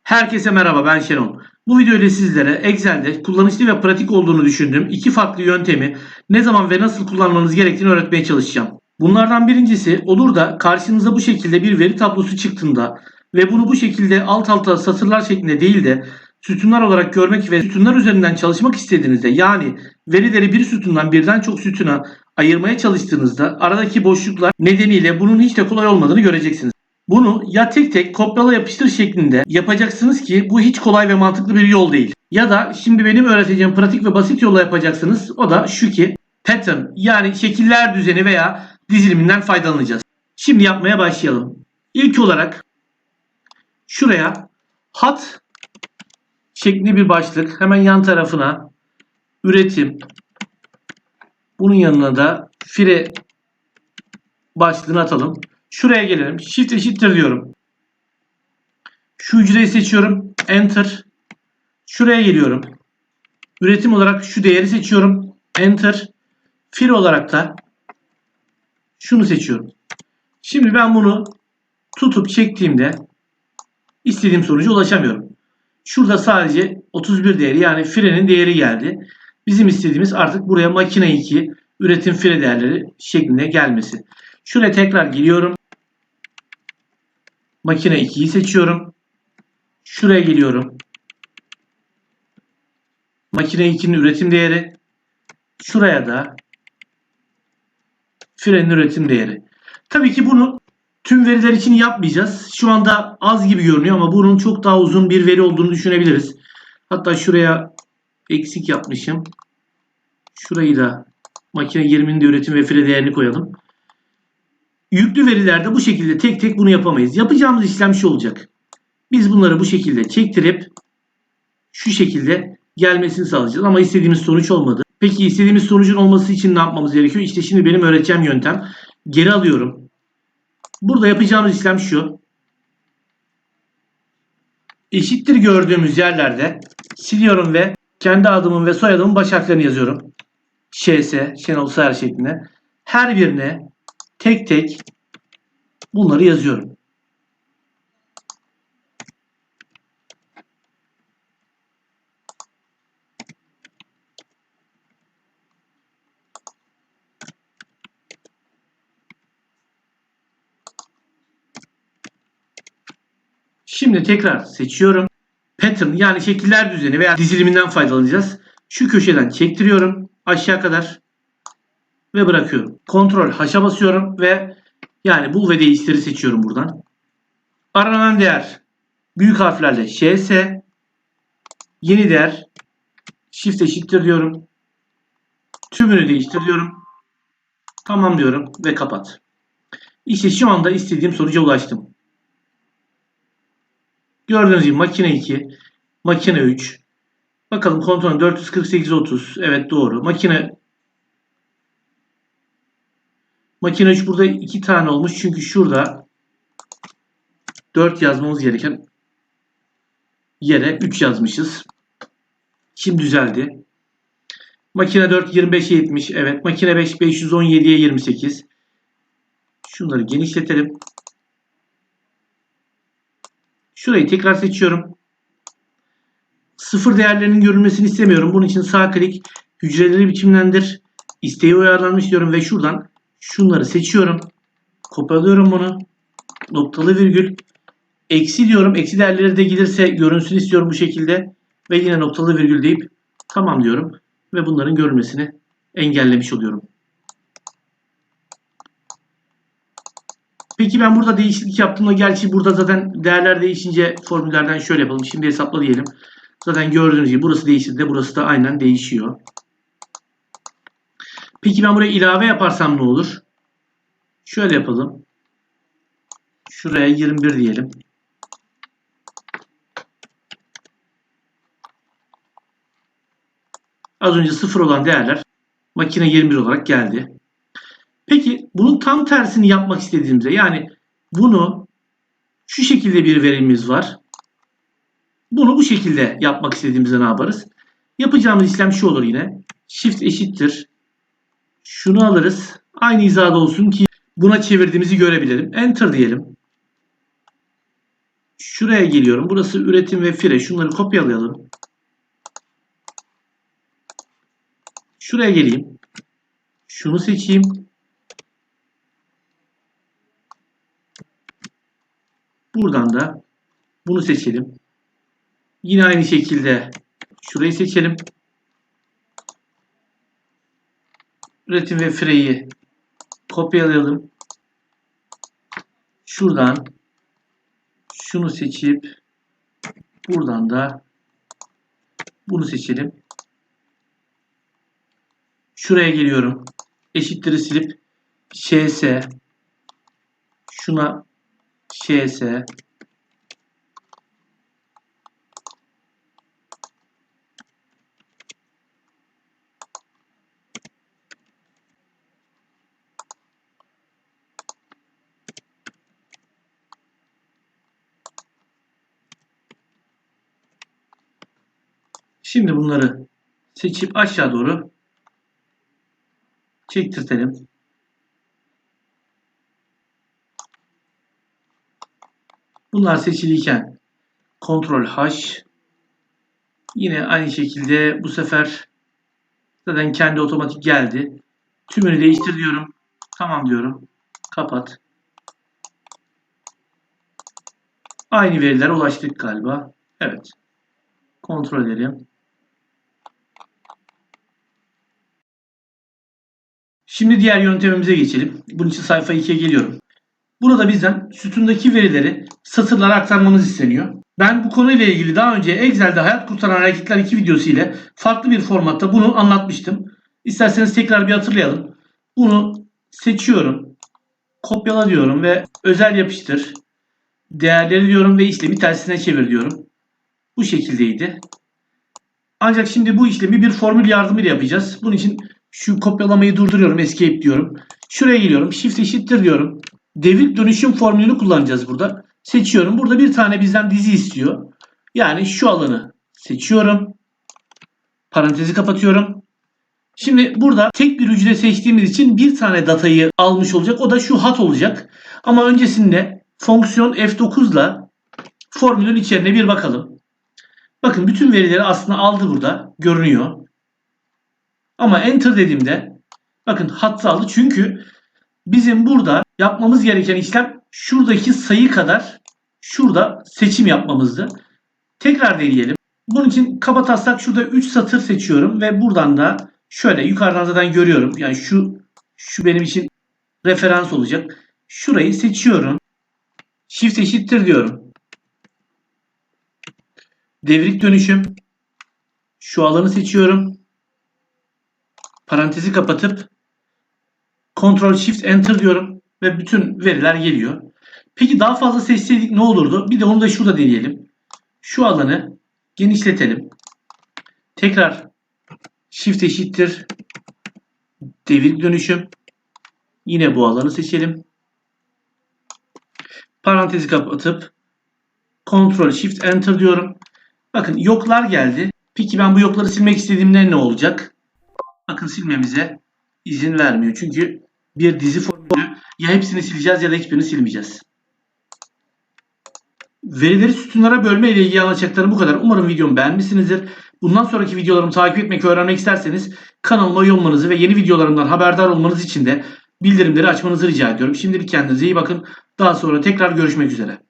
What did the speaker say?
Herkese merhaba, ben Şenol. Bu videoda sizlere Excel'de kullanışlı ve pratik olduğunu düşündüğüm iki farklı yöntemi ne zaman ve nasıl kullanmanız gerektiğini öğretmeye çalışacağım. Bunlardan birincisi, olur da karşınıza bu şekilde bir veri tablosu çıktığında ve bunu bu şekilde alt alta satırlar şeklinde değil de sütunlar olarak görmek ve sütunlar üzerinden çalışmak istediğinizde, yani verileri bir sütundan birden çok sütuna ayırmaya çalıştığınızda aradaki boşluklar nedeniyle bunun hiç de kolay olmadığını göreceksiniz. Bunu ya tek tek kopyala yapıştır şeklinde yapacaksınız ki bu hiç kolay ve mantıklı bir yol değil. Ya da şimdi benim öğreteceğim pratik ve basit yolla yapacaksınız. O da şu ki pattern, yani şekiller düzeni veya diziliminden faydalanacağız. Şimdi yapmaya başlayalım. İlk olarak şuraya hat şeklinde bir başlık, hemen yan tarafına üretim, bunun yanına da fire başlığını atalım. Şuraya gelelim. Shift eşittir diyorum. Şu hücreyi seçiyorum. Enter. Şuraya geliyorum. Üretim olarak şu değeri seçiyorum. Enter. Fil olarak da şunu seçiyorum. Şimdi ben bunu tutup çektiğimde istediğim sonuca ulaşamıyorum. Şurada sadece 31 değeri, yani filenin değeri geldi. Bizim istediğimiz artık buraya makine 2 üretim file değerleri şeklinde gelmesi. Şuraya tekrar geliyorum. Makine 2'yi seçiyorum. Şuraya geliyorum. Makine 2'nin üretim değeri. Şuraya da filenin üretim değeri. Tabii ki bunu tüm veriler için yapmayacağız. Şu anda az gibi görünüyor ama bunun çok daha uzun bir veri olduğunu düşünebiliriz. Hatta şuraya eksik yapmışım. Şurayı da makine 20'nin de üretim ve file değerini koyalım. Yüklü verilerde bu şekilde tek tek bunu yapamayız. Yapacağımız işlem şu olacak. Biz bunları bu şekilde çektirip şu şekilde gelmesini sağlayacağız. Ama istediğimiz sonuç olmadı. Peki istediğimiz sonucun olması için ne yapmamız gerekiyor? İşte şimdi benim öğreteceğim yöntem. Geri alıyorum. Burada yapacağımız işlem şu. Eşittir gördüğümüz yerlerde siliyorum ve kendi adımın ve soyadımın baş harflerini yazıyorum. ŞS, Şenol Sayar şeklinde. Her birine tek tek bunları yazıyorum. Şimdi tekrar seçiyorum. Pattern, yani şekiller düzeni veya diziliminden faydalanacağız. Şu köşeden çektiriyorum aşağı kadar ve bırakıyorum. Ctrl H'a basıyorum ve yani bul ve değiştiri seçiyorum buradan. Aranan değer büyük harflerle ŞS. Yeni değer Shift eşittir diyorum. Tümünü değiştir diyorum. Tamam diyorum ve kapat. İşte şu anda istediğim sonuca ulaştım. Gördüğünüz gibi makine 2, makine 3. Bakalım kontrol 448.30. Evet, doğru. Makine 3 burada 2 tane olmuş. Çünkü şurada 4 yazmamız gereken yere 3 yazmışız. Şimdi düzeldi. Makine 4 25'e 70. Evet. Makine 5 517'ye 28. Şunları genişletelim. Şurayı tekrar seçiyorum. Sıfır değerlerinin görülmesini istemiyorum. Bunun için sağ klik, hücreleri biçimlendir, isteğe uyarlanmış diyorum ve şuradan şunları seçiyorum. Kopyalıyorum bunu. Noktalı virgül. Eksi diyorum. Eksi değerleri de gelirse görünsün istiyorum bu şekilde. Ve yine noktalı virgül deyip tamam diyorum. Ve bunların görülmesini engellemiş oluyorum. Peki ben burada değişiklik yaptığımda, gerçi burada zaten değerler değişince formüllerden şöyle yapalım. Şimdi hesapla diyelim. Zaten gördüğünüz gibi burası değişti de burası da aynen değişiyor. Peki ben buraya ilave yaparsam ne olur? Şöyle yapalım. Şuraya 21 diyelim. Az önce 0 olan değerler makine 21 olarak geldi. Peki bunun tam tersini yapmak istediğimizde, yani bunu şu şekilde bir verimimiz var. Bunu bu şekilde yapmak istediğimizde ne yaparız? Yapacağımız işlem şu olur yine. Shift eşittir. Şunu alırız. Aynı hizada olsun ki buna çevirdiğimizi görebilelim. Enter diyelim. Şuraya geliyorum. Burası üretim ve fire. Şunları kopyalayalım. Şuraya geleyim. Şunu seçeyim. Buradan da bunu seçelim. Yine aynı şekilde şurayı seçelim. Üretim ve fireyi kopyalayalım. Şuradan şunu seçip buradan da bunu seçelim. Şuraya geliyorum. Eşittir'i silip şs, şuna şs, şimdi bunları seçip aşağı doğru çektirtelim. Bunlar seçiliyken Ctrl H, yine aynı şekilde bu sefer zaten kendi otomatik geldi. Tümünü değiştir diyorum. Tamam diyorum. Kapat. Aynı verilere ulaştık galiba. Evet. Kontrol edelim. Şimdi diğer yöntemimize geçelim. Bunun için sayfa 2'ye geliyorum. Burada bizden sütundaki verileri satırlara aktarmamız isteniyor. Ben bu konuyla ilgili daha önce Excel'de Hayat Kurtaran Hareketler 2 videosu ile farklı bir formatta bunu anlatmıştım. İsterseniz tekrar bir hatırlayalım. Bunu seçiyorum. Kopyala diyorum ve özel yapıştır. Değerleri diyorum ve işlemi tersine çevir diyorum. Bu şekildeydi. Ancak şimdi bu işlemi bir formül yardımıyla yapacağız. Bunun için şu kopyalamayı durduruyorum. Escape diyorum. Şuraya geliyorum. Shift eşittir diyorum. Devrik dönüşüm formülünü kullanacağız burada. Seçiyorum. Burada bir tane bizden dizi istiyor. Yani şu alanı seçiyorum. Parantezi kapatıyorum. Şimdi burada tek bir hücre seçtiğimiz için bir tane datayı almış olacak. O da şu hat olacak. Ama öncesinde fonksiyon F9 ile formülün içeriğine bir bakalım. Bakın bütün verileri aslında aldı burada. Görünüyor. Ama enter dediğimde bakın hattı aldı. Çünkü bizim burada yapmamız gereken işlem şuradaki sayı kadar şurada seçim yapmamızdı. Tekrar deneyelim. Bunun için kabataslak şurada 3 satır seçiyorum ve buradan da şöyle yukarıdan zaten görüyorum. Yani şu benim için referans olacak. Şurayı seçiyorum. Shift eşittir diyorum. Devrik dönüşüm. Şu alanı seçiyorum. Parantezi kapatıp Ctrl Shift Enter diyorum ve bütün veriler geliyor. Peki daha fazla seçseydik ne olurdu? Bir de onu da şurada deneyelim. Şu alanı genişletelim. Tekrar Shift eşittir devrik dönüşüm. Yine bu alanı seçelim. Parantezi kapatıp Ctrl Shift Enter diyorum. Bakın yoklar geldi. Peki ben bu yokları silmek istediğimde ne olacak? Bakın silmemize izin vermiyor. Çünkü bir dizi formülü ya hepsini sileceğiz ya da hiçbirini silmeyeceğiz. Verileri sütunlara bölme ile ilgili anlatacaklarım bu kadar. Umarım videomu beğenmişsinizdir. Bundan sonraki videolarımı takip etmek ve öğrenmek isterseniz kanalıma üye olmanızı ve yeni videolarımdan haberdar olmanız için de bildirimleri açmanızı rica ediyorum. Şimdilik kendinize iyi bakın. Daha sonra tekrar görüşmek üzere.